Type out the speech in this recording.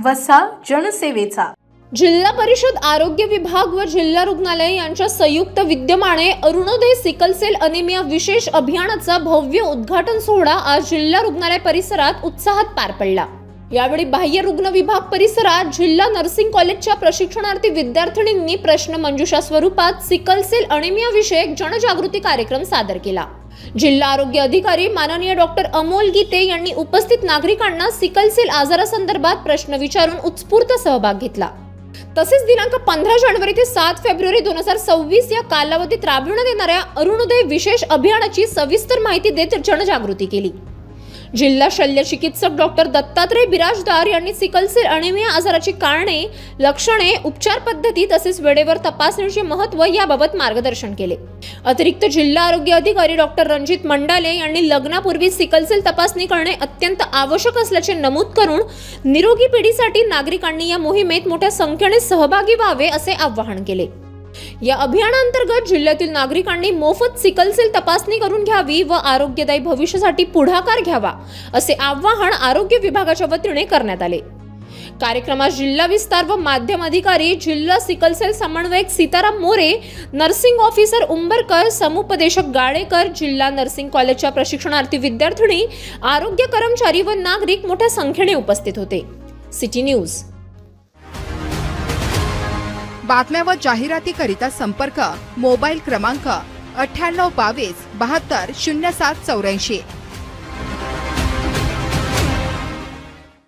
वसा जनसेवेचा। जिल्हा परिषद आरोग्य विभाग व जिल्हा रुग्णालय यांच्या संयुक्त विद्यमाने अरुणोदय सिकल सेल अनिमिया विशेष अभियानाचा भव्य उद्घाटन सोहळा आज जिल्हा रुग्णालय परिसरात उत्साहात पार पडला। यावेळी बाह्य रुग्ण विभाग परिसरात जिल्हा नर्सिंग कॉलेजच्या प्रशिक्षणार्थी विद्यार्थिनींनी प्रश्न मंजुषा स्वरूपात सिकल सेल अनिमिया विषयक जनजागृती कार्यक्रम सादर केला। जिल्हा आरोग्य अधिकारी माननीय डॉक्टर अमोल गीते यांनी उपस्थित नागरिकांना सिकल सेल आजारासंदर्भात प्रश्न विचारून उत्स्फूर्त सहभाग घेतला। तसेच दिनांक 15 जानेवारी ते 7 फेब्रुवारी 2026 या कालावधीत राबविण्यात येणाऱ्या अरुणोदय विशेष अभियानाची सविस्तर माहिती देत जनजागृती केली। जिल्हा शल्य चिकित्सक डॉक्टर दत्तात्रय बिराजदार यांनी सिकल सेल अनिमिया आजाराची कारणे, लक्षणे, उपचार पद्धती तसेच वेळेवर तपासणीचे महत्त्व याबाबत मार्गदर्शन केले। अतिरिक्त जिल्हा आरोग्य अधिकारी डॉक्टर रणजित मंडाले यांनी लग्नापूर्वी सिकल सेल तपासणी करणे अत्यंत आवश्यक असल्याचे नमूद करून निरोगी पिढीसाठी नागरिकांनी या मोहिमेत मोठ्या संख्येने सहभागी व्हावे असे आवाहन केले। या अभियानांतर्गत जिल्ह्यातील नागरिकांनी मोफत सिकल सेल तपासणी करून घ्यावी व आरोग्यदायी भविष्यासाठी पुढाकार घ्यावा असे आवाहन आरोग्य विभागाच्या वतीने करण्यात आले। कार्यक्रमात जिल्हा विस्तार व माध्यम अधिकारी, जिल्हा सिकल सेल समन्वयक सीताराम मोरे, नर्सिंग ऑफिसर उंबरकर, समुपदेशक गाडेकर, जिल्हा नर्सिंग कॉलेजच्या प्रशिक्षणार्थी विद्यार्थिनी, आरोग्य कर्मचारी व नागरिक मोठ्या संख्येने उपस्थित होते। City news. बातम्या व जाहिरातीकरिता संपर्क मोबाईल क्रमांक 9822 72 0784।